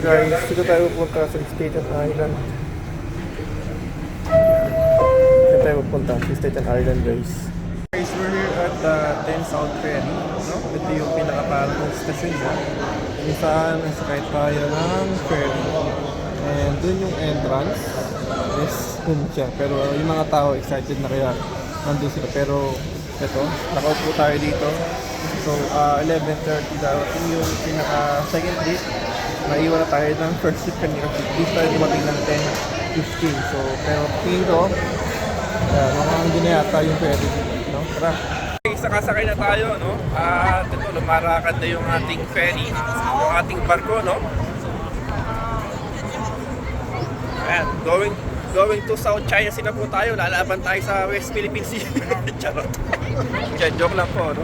Guys, dito tayo pupunta sa Staten Island. Dito tayo pupunta sa Staten Island, guys. Guys, we're here at the 10 South Ferry, no? Ito yung pinakaparang station niya. Kung saan nasakay tayo ng ferry. And dun yung entrance. Yes, dun siya. Pero yung mga tao excited na kaya nandun sila. Pero ito, nakaupo tayo dito. So, 11:30 daw. Yung pinaka second date. Naiwan na tayo ng first trip kanina. Dito tayo dumating ng 10:15. So, pero tingin ko, mukhang hindi na yata yung ferry. No? Tara. Sakasakay na tayo, no? At ito, lumarakad na yung ating ferry, yung ating barko, no? Ayan, going to South China Sea na po tayo. Lalaban tayo sa West Philippine Sea. Charot. Joke lang po, no?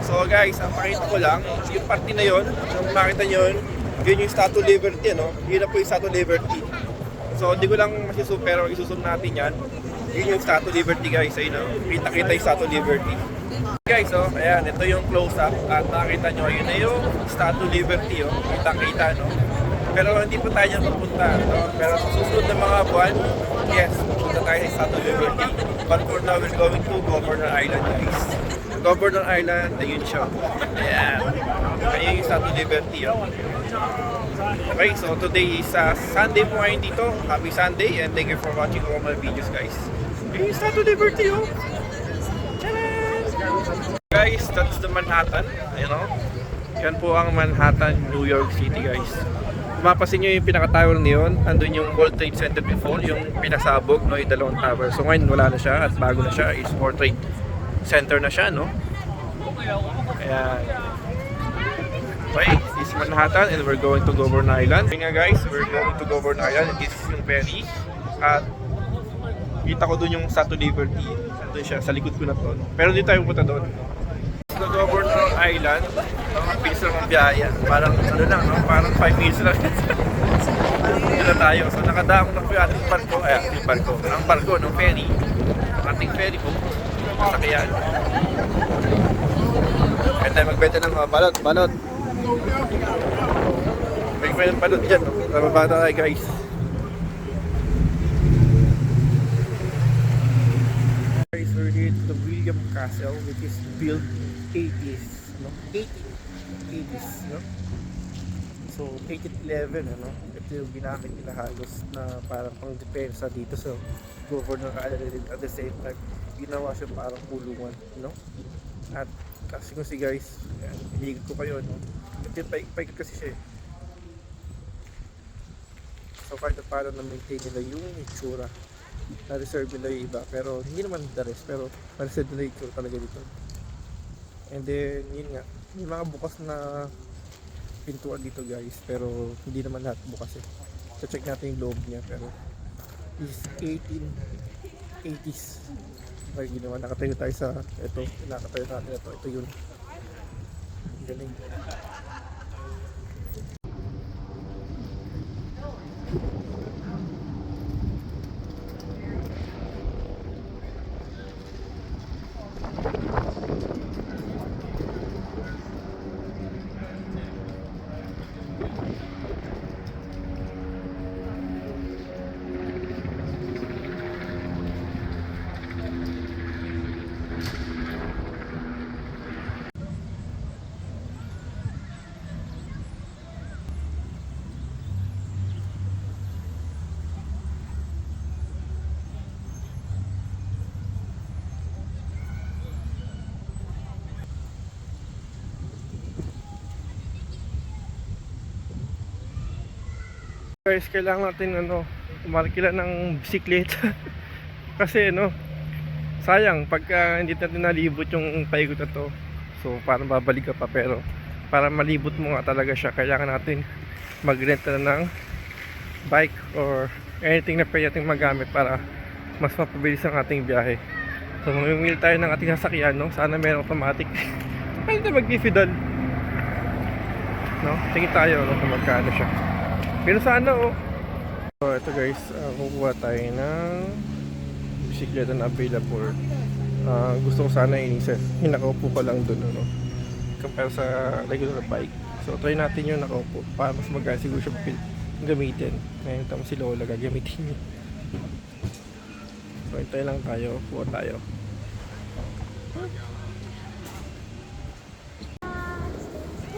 So guys, ang pakita ko lang, yung party na yon, yung makita nyo yun yung Statue of Liberty, no? Yun na po yung Statue of Liberty. So hindi ko lang masisum, pero isusum natin yan. Yun yung Statue of Liberty, guys. Ayun, no? Kita-kita yung Statue of Liberty. Guys, oh, ayan, ito yung close-up. At makita nyo, yun na yung Statue of Liberty, oh. Kita-kita, no? Pero hindi po tayo dyan pupunta, no? Pero sa susunod na mga buwan, yes, pupunta tayo sa Statue of Liberty. But for now, we're going to Governor Island, guys. Governor Island, ayun siya. Ayan. Ayun yung Statue of Liberty, oh. Okay, so today is Sunday po ngayon dito. Happy Sunday and thank you for watching all my videos, guys. Ayun yung Statue of Liberty, oh. Guys, that's the Manhattan, you know. Yan po ang Manhattan, New York City, guys. Mapasin nyo yung pinaka-tower niyon, andun yung World Trade Center before, yung pinasabog, no, yung dalawang tower. So ngayon wala na siya at bago na siya, is World Trade Center na siya, no. Ayan. Okay, this is Manhattan and we're going to Governor Island. Okay nga guys, we're going to Governor Island and this is yung ferry. At kita ko dun yung Statue of Liberty. Andun siya, sa likod ko na to, no? Pero hindi tayo pupunta doon. Sa Governor Island, ang bilis lang ang biyaya. Parang ano lang, no? Parang 5 minutes lang. Dito na tayo. So nakadaang na po yung ating barko. Ay, ating barko. Ang barko, no? Ferry. Ating ferry po. Masakyan. Kaya tayo magbenta ng mga balot. Magbenta ng balot dyan, no? Nababata tayo, guys. Guys, we're here to the William Castle, which is built 80s, no? 80s, no? So, 1811, ano? Ito yung ginamit nila halos na parang pang depensa dito sa Governor Island. At the same time, ginawa siya parang pulungan, no? At kasi kasi guys, hinigit ko kayo, no? Ito paikot kasi siya, eh. So, kahit at paano na-maintain nila yung itsura. Na-reserve nila yung iba, pero hindi naman the rest, pero na-reserve nila yung itsura talaga dito. And then, yun nga, may mga bukas na pintuan dito, guys, pero hindi naman lahat bukas, eh. So, check natin yung loob niya, pero is 1880s. Okay, ginawa, nakatayo tayo sa nakatayo natin ito yun. Galing. Guys, kailangan natin umarkila ng bisikleta. Kasi sayang pagka hindi natin nalibot yung paikot na to. So parang babalik ka pa, pero para malibot mo nga talaga siya, kailangan natin mag-rent na ng bike or anything na pwede natin magamit para mas mapabilis ang ating biyahe. So mamimili tayo ng ating sasakyan, no? Sana meron automatic. Pwede tayo mag-fidal, no? Tingin tayo, no, kung magkano siya. Pero sana, oh. So ito guys, kukuha tayo ng bisikleta na available. Gusto ko sana hinakaupo ko lang dun, no? Compare sa regular bike. So try natin yung nakaupo para mas maganda siguro siya gamitin. Ngayon tama si Lola gagamitin niya. So hintay lang tayo, upo tayo.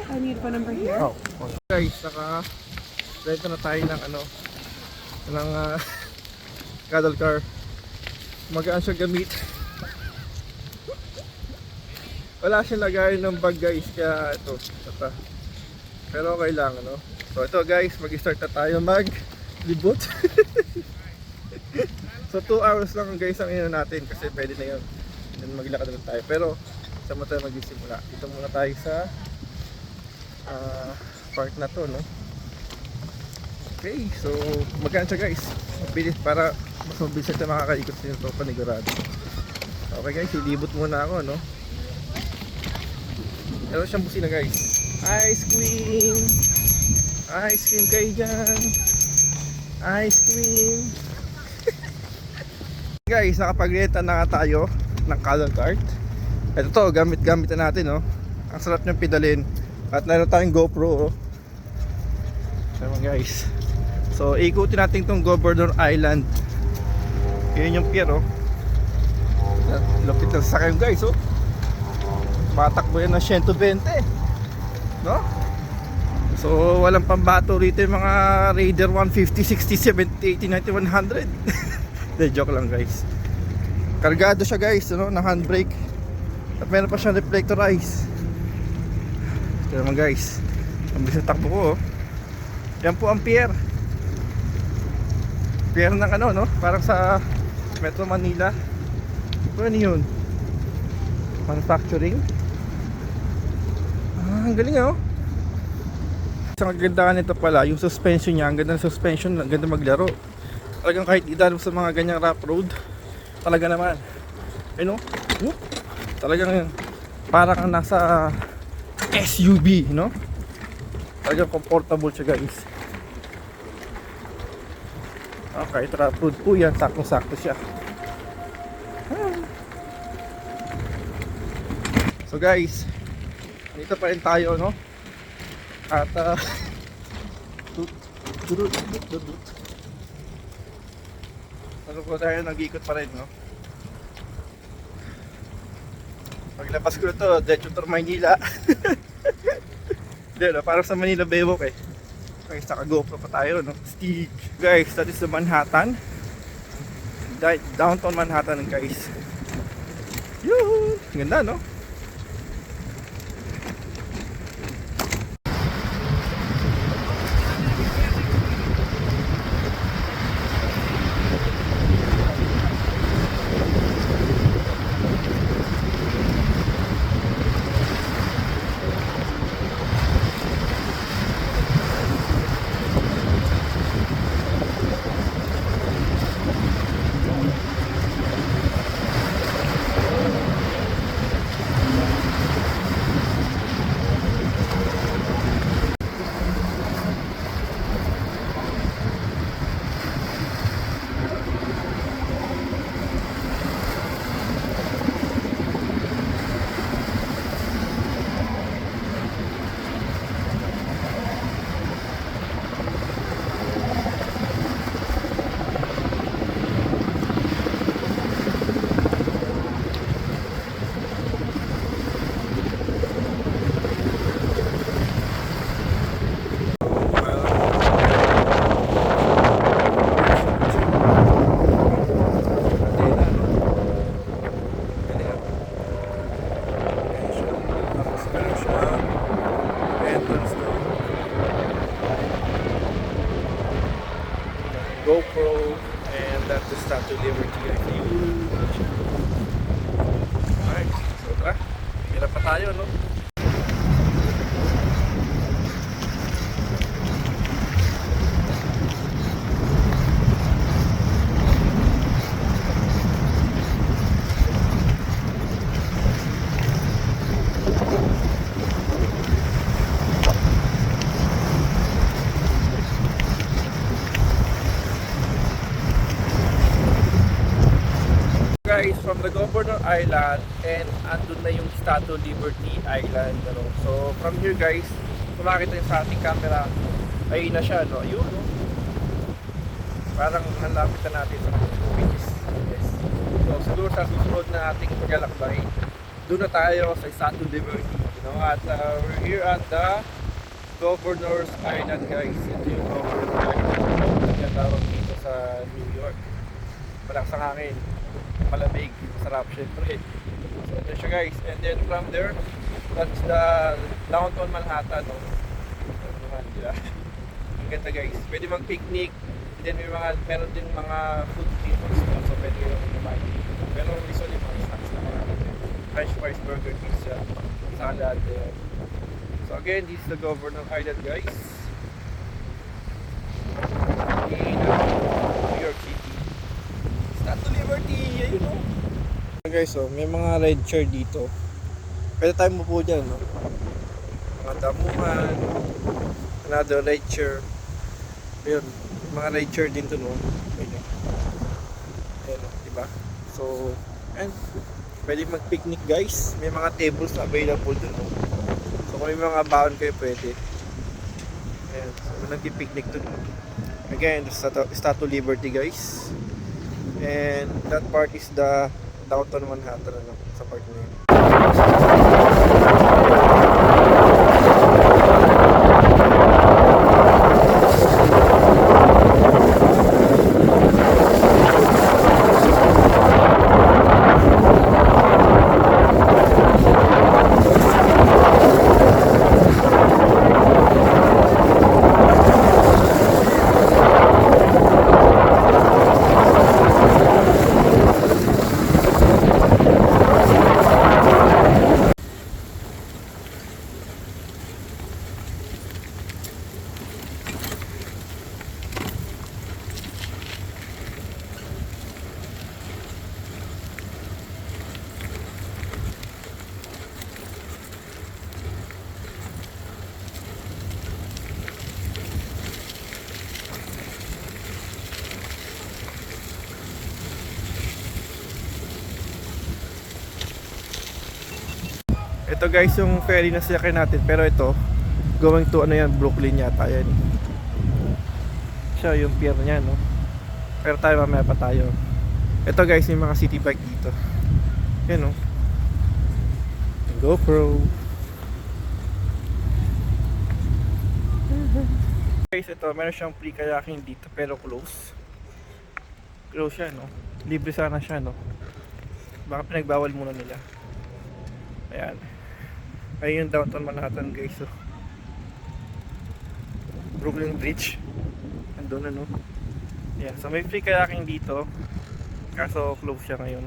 I need phone number here. Oh, guys, rent na tayo ng ng cuddle car. Magaan siya gamit. Wala siyang lagayan ng bag guys, kaya ito. Pero okay lang, ano. So ito guys, mag-start na tayo mag-libot. So 2 hours lang guys ang natin kasi pwede na yun. Then maglakad na tayo. Pero saan mo tayo mag-simula? Dito muna tayo sa park na to, no? Okay, so magkano siya guys? Mabilis para mas mabilis natin makakaikot sa ito panigurado. Okay guys, ilibot muna ako, no? Meron siyang busina guys. Ice cream! Ice cream kayo dyan! Ice cream! Guys, nakapag-renta na nga tayo ng cuddle cart. Ito to, gamit-gamit na natin, no? Ang sarap niyang pedalin. At meron tayong GoPro, oh. Naman guys. So ikutin natin tong Governor Island. Yun yung pier, oh. Lupit ng sakyan guys, oh. Matakbo yan ng 120, no? So walang pambato rito yung mga Raider 150, 60, 70, 80, 90, 100. De, joke lang guys. Kargado siya guys, no? Na handbrake. At meron pa siyang reflectorize. Ito naman guys, ang bilis na takbo ko, oh. Yan po ang pier. Pier ng no? Parang sa Metro Manila. Ano yun? Manufacturing. Ang galing, oh. Isang kagandahan nito pala, yung suspension niya. Ang ganda ng suspension, ang ganda maglaro. Talagang kahit idalo sa mga ganyang rough road, talaga naman. Ayun, oh. Talagang parang kang nasa SUV, no? Talagang comfortable siya guys. Okay, rough road po yan, saktong-sakto siya. So guys, dito pa rin tayo, no? At ano po tayo, nag-ikot pa rin, no? Paglabas ko ito, Decho Tour Maynila. Hindi, no? Parang sa Manila Baywalk, eh. Guys, naka-GoPro pa tayo, no? Stick. Guys, that is the Manhattan. Downtown Manhattan, guys. Yun! Ganda, no? GoPro, and that's the Statue of Liberty. Alright, so tara, hirap pa tayo, no? Guys, from the Governor Island and andun na yung Statue of Liberty Island, ano. So from here guys, kung makita nyo sa ating camera, ayun na siya, no? Ayun, no? Parang nalapit na natin sa which is, yes. So, siguro sa susunod na ating paglalakbay, doon na tayo sa Statue of Liberty, you know? At we're here at the Governor's Island, guys. Ito yung Governor's Island na tinatawag dito sa New York. Malakas ang hangin, malamig, masarap syempre. So ito siya, guys. And then from there, that's the downtown Manhattan, no? Diba? Ang ganda, guys. Pwede mag-picnic. And then meron din mga food tables, no? So pwede yung kumain. Pero usually mga snacks na mga French fries, burger, pizza, salad. So again, this is the Governor Island, guys. In New York City. Statue of Liberty, you know. Guys, so may mga red chair dito. Pwede tayo mupo dyan, no? Mga damuhan, another red chair. Ayun, mga red chair din to, no? Ayun, diba? So, and pwede mag-picnic, guys. May mga tables na available dun, no? So, kung may mga baon kayo, pwede. Ayan, so nag-picnic dun. Again, the Statue of Liberty, guys. And that part is the downtown Manhattan, ano, sa part na yun. Ito, guys, yung ferry na sasakyan natin, pero ito going to ano yan, Brooklyn yata yan. Siya yung pier niya, no? Pero tayo mamaya pa tayo. Ito, guys, yung mga city bike dito. Yan, no? GoPro. Guys, ito, meron siyang free kayaking dito pero close. Close siya, no? Libre sana siya, no? Baka pinagbawal muna nila. Ayan. Ayun yung downtown Manhattan, guys. So, Brooklyn Bridge. Andun na, no? Yeah, so may free kayaking dito. Kaso close siya ngayon.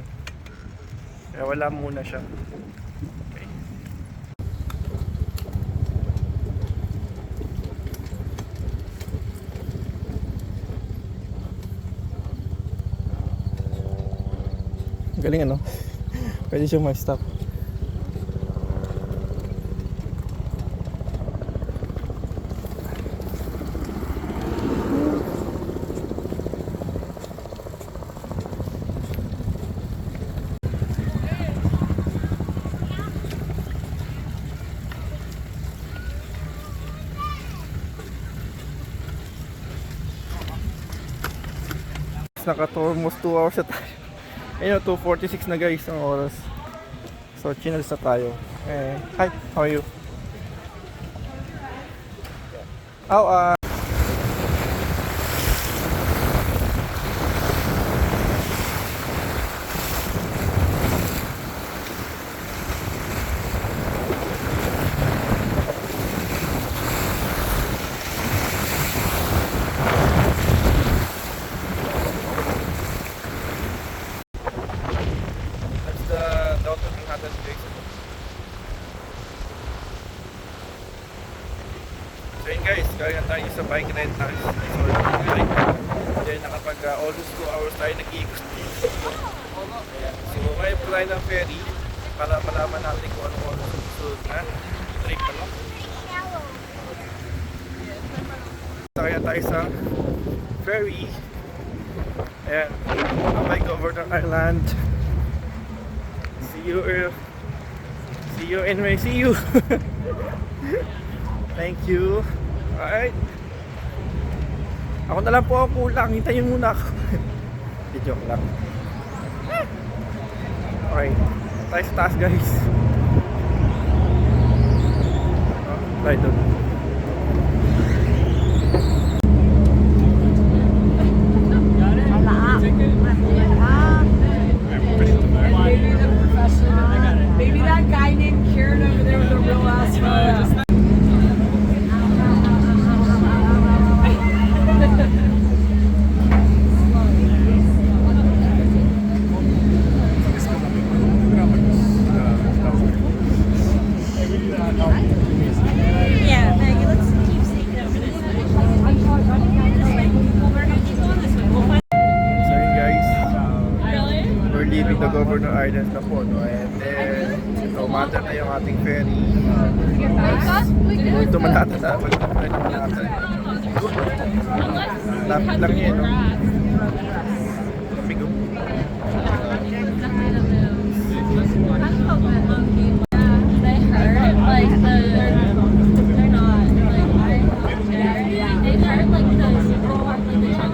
Kaya wala muna siya. Okay. Galing, ano? Pwede siyang mag-stop. Naka-almost 2 hours na tayo. Ayun, 2:46 na, guys, ang oras. So, chinalis na tayo. Hi, how are you? Oh, so yun, guys, kaya tayo sa bike rent tayo. Then nakapag almost 2 hours tayo nag-iikot dito. So may apply ng ferry para malaman natin kung anong oras ang susunod na trip, ano? Kaya tayo sa ferry. Ayan, bye Governor Island. See you anyway, see you. Thank you. Alright. Ako na lang po ang kulang. Hintayin muna ako. Di joke lang. Okay. Tayo sa taas guys. Tayo doon. Maybe that guy named Kieran over there with a real ass photo. Yeah, Maggie, let's keep sneaking over this way. We're gonna keep going this way. We'll find So yun guys. really? We're leaving the Governor Islands na po, no? And then, umater na yung ating ferry. Ito Manhattan na. Manhattan. Lapit lang yun, no? Bigo. They hurt, like they're not, like, they hurt like the chunk